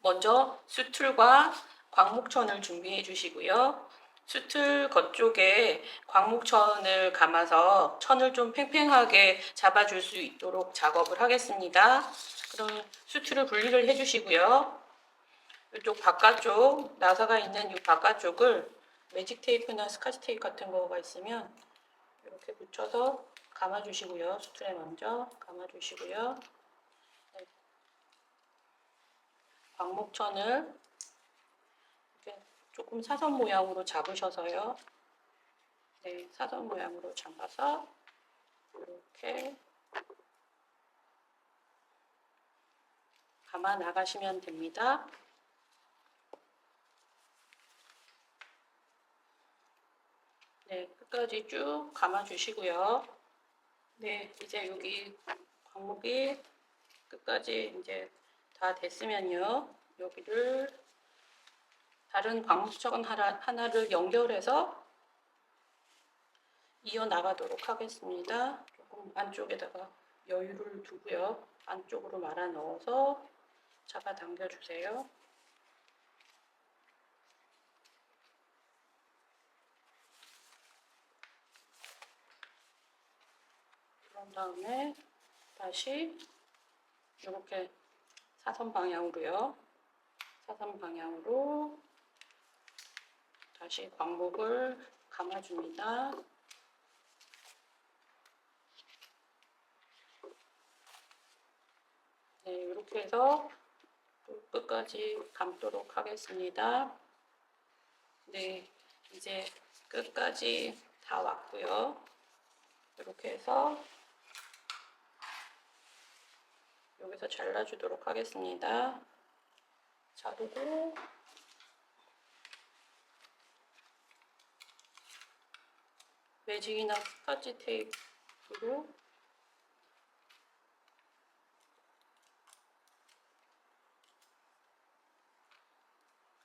먼저 수틀과 광목천을 준비해 주시고요. 수틀 겉쪽에 광목천을 감아서 천을 좀 팽팽하게 잡아줄 수 있도록 작업을 하겠습니다. 그럼 수틀을 분리를 해 주시고요. 이쪽 바깥쪽, 나사가 있는 이 바깥쪽을 매직 테이프나 스카치 테이프 같은 거가 있으면 이렇게 붙여서 감아주시고요. 수틀에 먼저 감아주시고요. 네. 광목천을 이렇게 조금 사선 모양으로 잡으셔서요. 네, 사선 모양으로 잡아서 이렇게 감아 나가시면 됩니다. 네, 끝까지 쭉 감아 주시고요. 네, 이제 여기 광목이 끝까지 이제 다 됐으면요. 여기를 다른 광목천 하나를 연결해서 이어 나가도록 하겠습니다. 조금 안쪽에다가 여유를 두고요. 안쪽으로 말아 넣어서 잡아 당겨 주세요. 그런 다음에 다시 이렇게 사선 방향으로요. 사선 방향으로 다시 광목을 감아줍니다. 네, 이렇게 해서 끝까지 감도록 하겠습니다. 네, 이제 끝까지 다 왔고요. 이렇게 해서 여기서 잘라주도록 하겠습니다. 자르고 매직이나 스카치 테이프로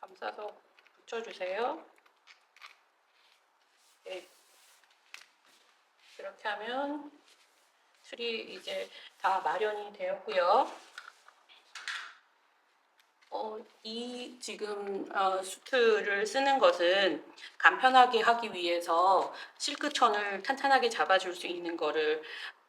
감싸서 붙여주세요. 네. 이렇게 하면 틀이 이제 다 마련이 되었고요. 이 지금 수트를 쓰는 것은 간편하게 하기 위해서 실크천을 탄탄하게 잡아줄 수 있는 거를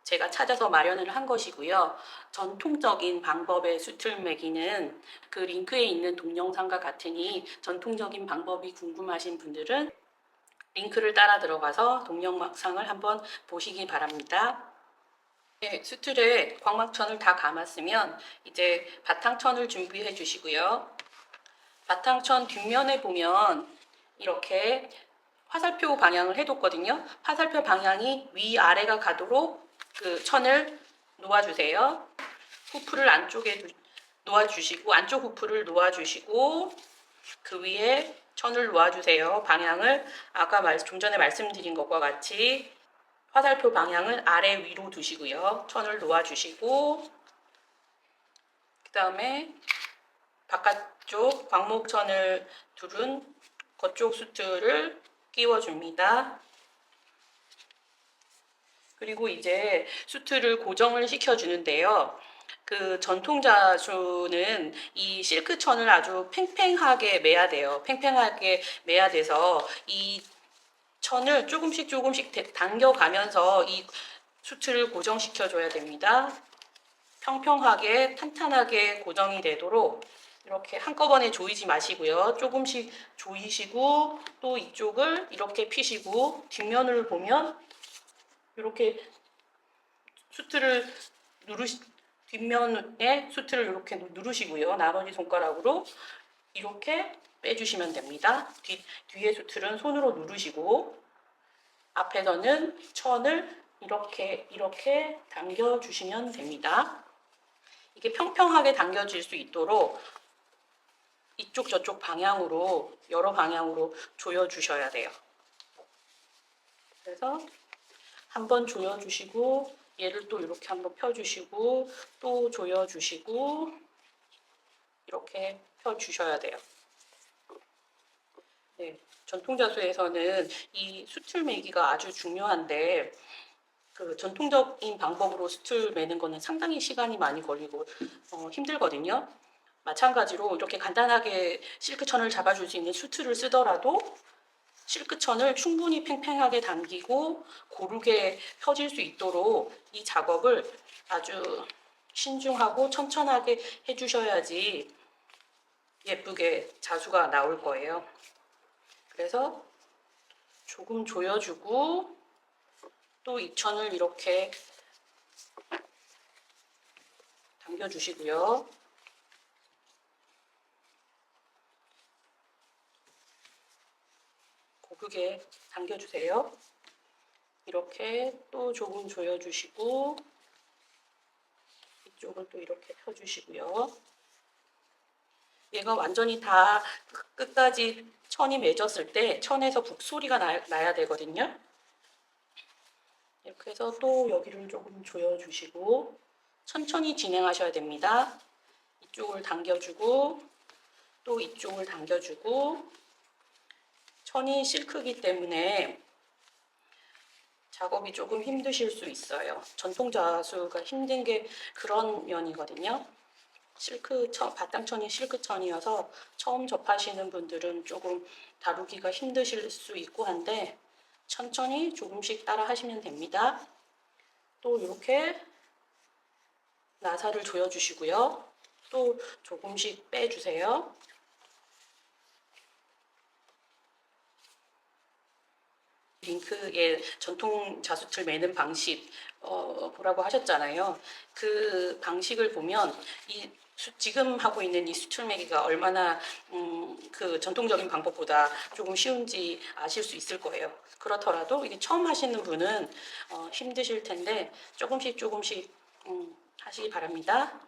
제가 찾아서 마련을 한 것이고요. 전통적인 방법의 수틀 매기는 그 링크에 있는 동영상과 같으니 전통적인 방법이 궁금하신 분들은 링크를 따라 들어가서 동영상을 한번 보시기 바랍니다. 네, 수틀에 광막천을 다 감았으면 이제 바탕천을 준비해 주시고요. 바탕천 뒷면에 보면 이렇게 화살표 방향을 해뒀거든요. 화살표 방향이 위아래가 가도록 그 천을 놓아주세요. 후프를 안쪽에 놓아주시고 안쪽 후프를 놓아주시고 그 위에 천을 놓아주세요. 방향을 아까 좀 전에 말씀드린 것과 같이 화살표 방향을 아래 위로 두시고요. 천을 놓아주시고 그 다음에 바깥쪽 광목천을 두른 겉쪽 수트를 끼워줍니다. 그리고 이제 수트를 고정을 시켜주는데요. 그 전통자수는 이 실크천을 아주 팽팽하게 매야 돼요. 팽팽하게 매야 돼서 이 천을 조금씩 당겨가면서 이 수트를 고정시켜줘야 됩니다. 평평하게 탄탄하게 고정이 되도록 이렇게 한꺼번에 조이지 마시고요. 조금씩 조이시고 또 이쪽을 이렇게 피시고 뒷면을 보면 이렇게 수트를 뒷면에 수트를 이렇게 누르시고요. 나머지 손가락으로 이렇게 빼주시면 됩니다. 뒤에 수틀은 손으로 누르시고 앞에서는 천을 이렇게 당겨주시면 됩니다. 이게 평평하게 당겨질 수 있도록 이쪽 저쪽 방향으로 여러 방향으로 조여주셔야 돼요. 그래서 한번 조여주시고 얘를 또 이렇게 한번 펴주시고 또 조여주시고 이렇게 펴주셔야 돼요. 네, 전통자수에서는 이 수틀 매기가 아주 중요한데 그 전통적인 방법으로 수틀 매는 거는 상당히 시간이 많이 걸리고 힘들거든요. 마찬가지로 이렇게 간단하게 실크천을 잡아줄 수 있는 수트를 쓰더라도 실크천을 충분히 팽팽하게 당기고 고르게 펴질 수 있도록 이 작업을 아주 신중하고 천천하게 해주셔야지 예쁘게 자수가 나올 거예요. 그래서 조금 조여주고 또 이 천을 이렇게 당겨주시고요. 고르게 당겨주세요. 이렇게 또 조금 조여주시고 이쪽을 또 이렇게 펴주시고요. 얘가 완전히 다 끝까지 천이 맺었을 때 천에서 북소리가 나야 되거든요. 이렇게 해서 또 여기를 조금 조여주시고 천천히 진행하셔야 됩니다. 이쪽을 당겨주고 또 이쪽을 당겨주고 천이 실크이기 때문에 작업이 조금 힘드실 수 있어요. 전통 자수가 힘든 게 그런 면이거든요. 실크천, 바탕천이 실크천이어서 처음 접하시는 분들은 조금 다루기가 힘드실 수 있고 한데 천천히 조금씩 따라 하시면 됩니다. 또 이렇게 나사를 조여주시고요. 또 조금씩 빼주세요. 링크에 전통 자수틀 매는 방식 보라고 하셨잖아요. 그 방식을 보면 지금 하고 있는 이 수틀 매기가 얼마나 그 전통적인 방법보다 조금 쉬운지 아실 수 있을 거예요. 그렇더라도 이게 처음 하시는 분은 힘드실 텐데 조금씩 하시기 바랍니다.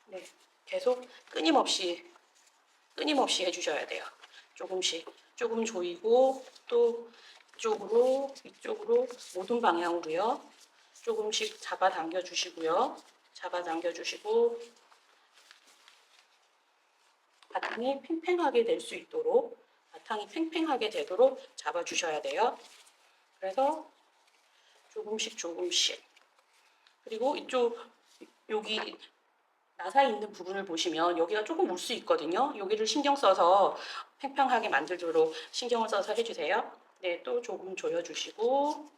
네, 계속 끊임없이 해주셔야 돼요. 조금 조이고 또 이쪽으로 모든 방향으로요. 조금씩 잡아당겨 주시고요. 잡아당겨 주시고 바탕이 팽팽하게 잡아주셔야 돼요. 그래서 조금씩 그리고 여기 나사 있는 부분을 보시면 여기가 조금 물 수 있거든요. 여기를 신경 써서 팽팽하게 만들도록 신경을 써서 해주세요. 네, 또 조금 조여주시고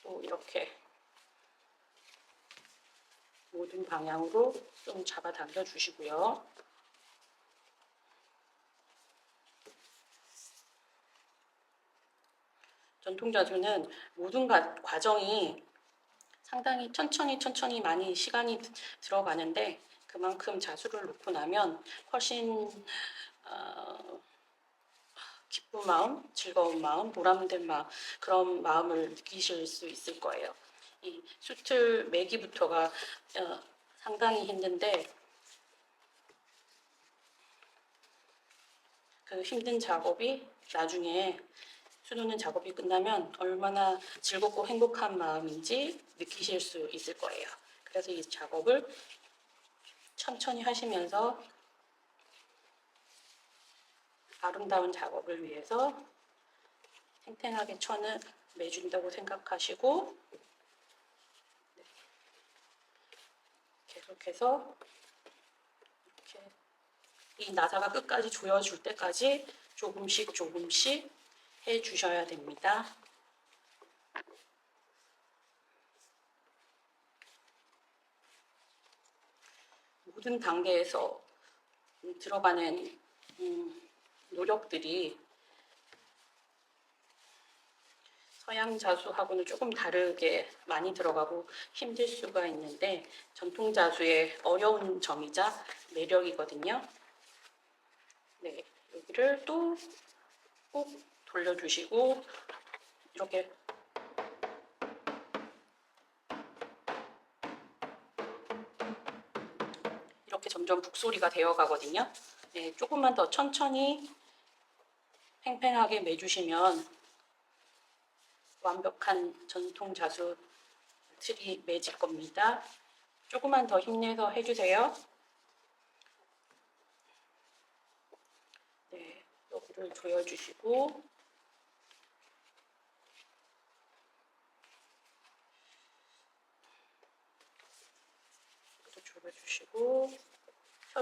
또 이렇게 모든 방향으로 좀 잡아당겨 주시고요. 전통 자수는 모든 과정이 상당히 천천히 많이 시간이 들어가는데 그만큼 자수를 놓고 나면 훨씬 기쁜 마음, 즐거운 마음, 보람된 마음 그런 마음을 느끼실 수 있을 거예요. 이 수틀 매기부터가 상당히 힘든데 그 힘든 작업이 나중에 수놓는 작업이 끝나면 얼마나 즐겁고 행복한 마음인지 느끼실 수 있을 거예요. 그래서 이 작업을 천천히 하시면서 아름다운 작업을 위해서 탱탱하게 천을 매준다고 생각하시고 계속해서 이렇게 이 나사가 끝까지 조여줄 때까지 조금씩 해주셔야 됩니다. 모든 단계에서 들어가는 노력들이 서양 자수하고는 조금 다르게 많이 들어가고 힘들 수가 있는데 전통 자수의 어려운 점이자 매력이거든요. 네, 여기를 또 꼭 돌려주시고 이렇게 점점 북소리가 되어 가거든요. 네, 조금만 더 천천히 팽팽하게 매주시면 완벽한 전통 자수 틀이 맺을 겁니다. 조금만 더 힘내서 해주세요. 네, 여기를 조여주시고 조여주시고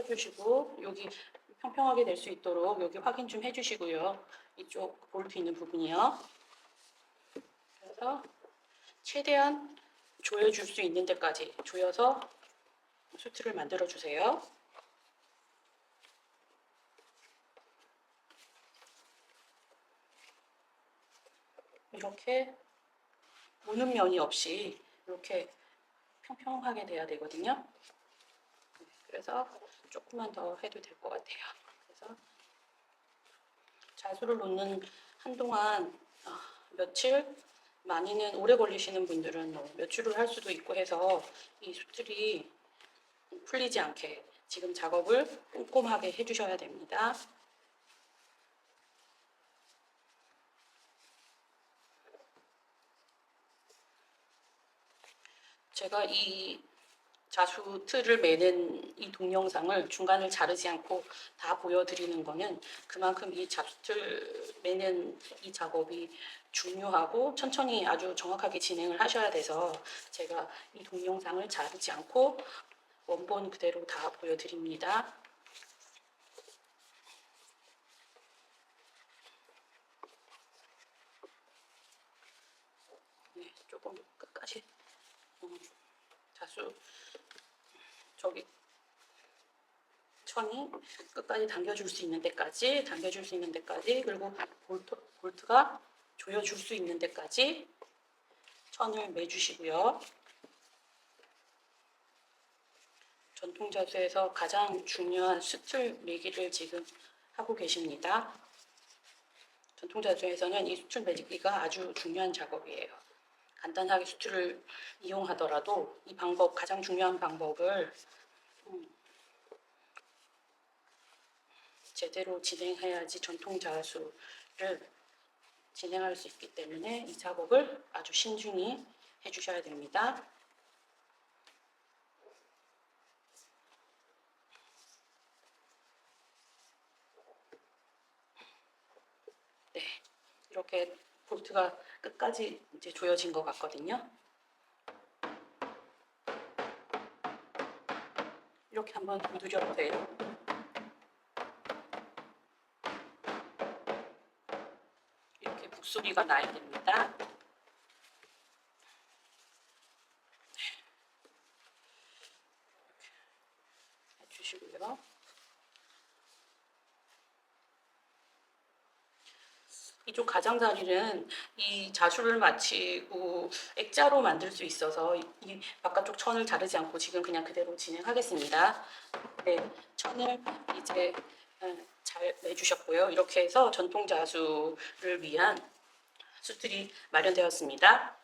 풀어주시고 여기 평평하게 될 수 있도록 여기 확인 좀 해주시고요. 이쪽 볼트 있는 부분이요. 그래서 최대한 조여줄 수 있는 데까지 조여서 수트를 만들어 주세요. 이렇게 무는 면이 없이 이렇게 평평하게 돼야 되거든요. 그래서 조금만 더 해도 될 것 같아요. 그래서 자수를 놓는 한동안 며칠, 많이는 오래 걸리시는 분들은 몇 주를 할 수도 있고 해서 이 수틀이 풀리지 않게 지금 작업을 꼼꼼하게 해주셔야 됩니다. 제가 이 자수 틀을 매는 이 동영상을 중간을 자르지 않고 다 보여드리는 거는 그만큼 이 자수 틀 매는 이 작업이 중요하고 천천히 아주 정확하게 진행을 하셔야 돼서 제가 이 동영상을 자르지 않고 원본 그대로 다 보여드립니다. 네, 조금 끝까지 자수 저기 천이 끝까지 당겨줄 수 있는 데까지 그리고 볼트가 조여줄 수 있는 데까지 천을 매주시고요. 전통 자수에서 가장 중요한 수틀 매기를 지금 하고 계십니다. 전통 자수에서는 이 수틀 매기가 아주 중요한 작업이에요. 간단하게 수틀을 이용하더라도 이 방법, 가장 중요한 방법을 제대로 진행해야지 전통 자수를 진행할 수 있기 때문에 이 작업을 아주 신중히 해주셔야 됩니다. 네, 이렇게 볼트가 끝까지 이제 조여진 것 같거든요. 이렇게 한번 두드려도 돼요. 이렇게 북소리가 나야 됩니다. 해주시고요. 이쪽 가장자리는 이 자수를 마치고 액자로 만들 수 있어서 이 바깥쪽 천을 자르지 않고 지금 그냥 그대로 진행하겠습니다. 네, 천을 이제 잘 내주셨고요. 이렇게 해서 전통 자수를 위한 수틀이 마련되었습니다.